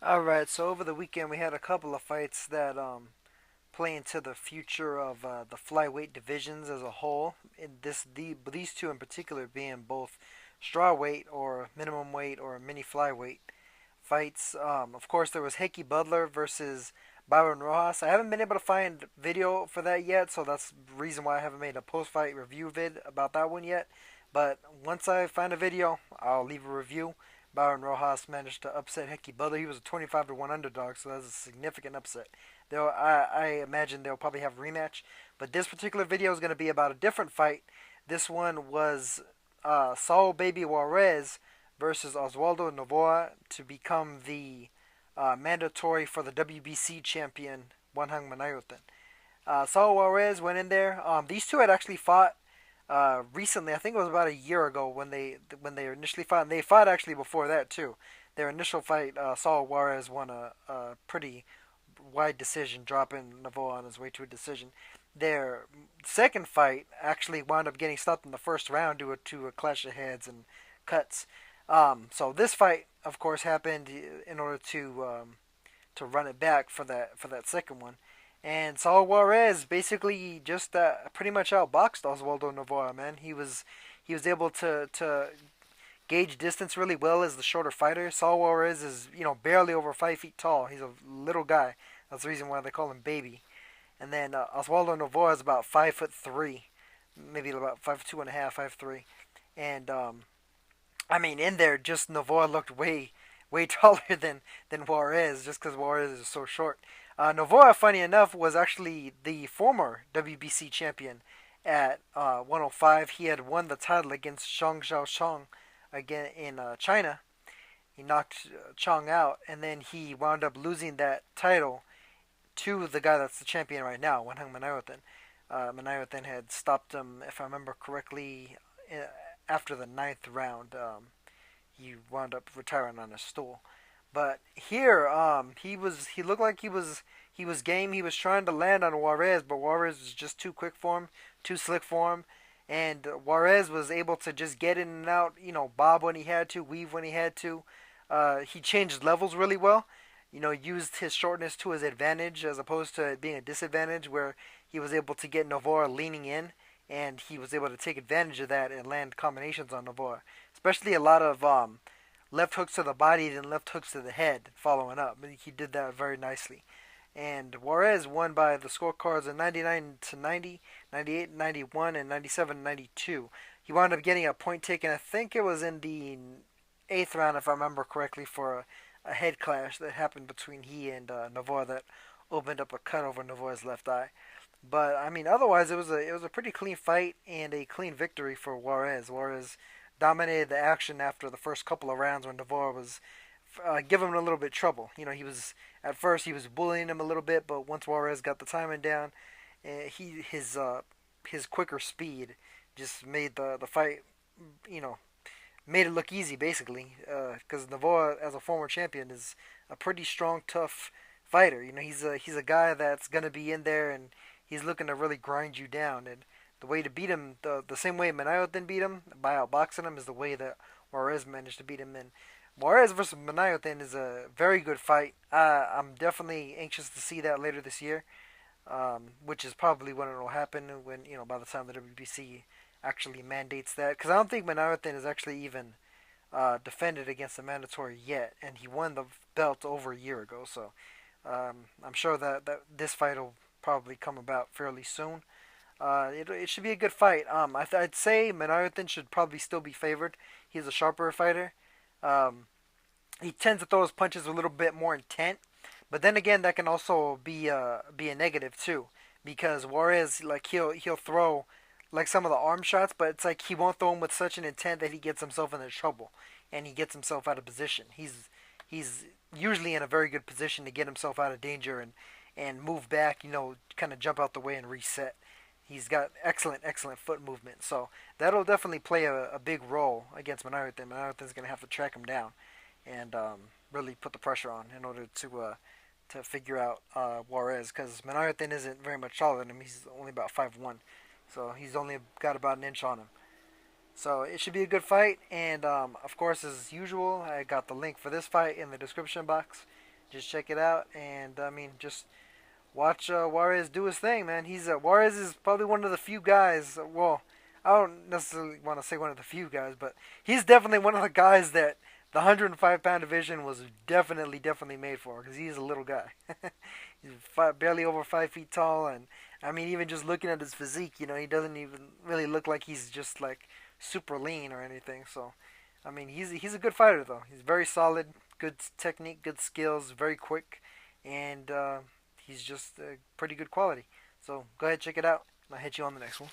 Alright, so over the weekend we had a couple of fights that play into the future of the flyweight divisions as a whole. These two in particular being both strawweight or minimum weight or mini flyweight fights. Of course, there was Hickey Butler versus Byron Rojas. I haven't been able to find video for that yet, so that's the reason why I haven't made a post-fight review vid about that one yet. But once I find a video, I'll leave a review. Byron Rojas managed to upset Hickey Butler. He was a 25 to 1 underdog, so that's a significant upset. I imagine they'll probably have a rematch. But this particular video is going to be about a different fight. This one was Saul Baby Juarez versus Oswaldo Novoa to become the mandatory for the WBC champion Wanheng Menayothin. Saul Juarez went in there. These two had actually fought recently. I think it was about a year ago when they initially fought. And they fought actually before that too. Their initial fight, Saul Juarez won a pretty wide decision, dropping Novoa on his way to a decision. Their second fight actually wound up getting stopped in the first round due to a clash of heads and cuts. So this fight, of course, happened in order to run it back for that second one. And Saul Juarez basically just pretty much outboxed Oswaldo Novoa. Man, he was able to gauge distance really well as the shorter fighter. Saul Juarez is barely over 5 feet tall. He's a little guy. That's the reason why they call him baby. And then Oswaldo Novoa is about 5'3", maybe about 5'2.5", 5'3", and I mean in there just Novoa looked way taller than Juarez just because Juarez is so short. Novoa, funny enough, was actually the former WBC champion at 105. He had won the title against Zhang Xiaochong again in China. He knocked Chong out, and then he wound up losing that title to the guy that's the champion right now, Wanheng Menayothin. Menayothin had stopped him, if I remember correctly, after the ninth round. He wound up retiring on a stool. But here, he looked like he was game. He was trying to land on Juarez, but Juarez was just too quick for him, too slick for him, and Juarez was able to just get in and out. Bob when he had to, weave when he had to. He changed levels really well. Used his shortness to his advantage as opposed to it being a disadvantage, where he was able to get Novoa leaning in, and he was able to take advantage of that and land combinations on Novoa, especially a lot of left hooks to the body and left hooks to the head following up. He did that very nicely. And Juarez won by the scorecards of 99 to 90, 98 91, and 97 92. He wound up getting a point taken, I think it was in the eighth round, if I remember correctly, for a head clash that happened between he and Novoa that opened up a cut over Novoa's left eye. But I mean, otherwise it was a pretty clean fight and a clean victory for Juarez. Juarez dominated the action after the first couple of rounds when Novoa was giving him a little bit of trouble. He was at first he was bullying him a little bit, but once Juarez got the timing down, his quicker speed just made the fight, you know, made it look easy basically. Because Novoa, as a former champion, is a pretty strong, tough fighter. He's a guy that's gonna be in there and he's looking to really grind you down. And the way to beat him, the same way Menayothin beat him by outboxing him, is the way that Juarez managed to beat him. And Juarez versus Menayothin is a very good fight. I'm definitely anxious to see that later this year, which is probably when it will happen. When by the time the WBC actually mandates that, because I don't think Menayothin is actually even defended against the mandatory yet, and he won the belt over a year ago. So I'm sure that this fight will probably come about fairly soon. It should be a good fight. I'd say Menayothin should probably still be favored. He's a sharper fighter. Um, he tends to throw his punches a little bit more intent, but then again, that can also be a negative too, because Juarez, like, he'll throw like some of the arm shots, but it's like he won't throw them with such an intent that he gets himself into trouble and he gets himself out of position. He's usually in a very good position to get himself out of danger and move back, kind of jump out the way and reset. He's got excellent foot movement, so that'll definitely play a big role against Menayothin. Menayothin's going to have to track him down and really put the pressure on in order to figure out Juarez, because Menayothin isn't very much taller than him. He's only about 5'1", so he's only got about an inch on him. So it should be a good fight, and of course, as usual, I got the link for this fight in the description box. Just check it out, and I mean, just watch Juarez do his thing, man. He's Juarez is probably one of the few guys. Well, I don't necessarily want to say one of the few guys, but he's definitely one of the guys that the 105-pound division was definitely made for, because he's a little guy. He's barely over 5 feet tall, and I mean, even just looking at his physique, he doesn't even really look like he's just like super lean or anything. So, I mean, he's a good fighter though. He's very solid, good technique, good skills, very quick, and he's just pretty good quality. So go ahead, check it out, and I'll hit you on the next one.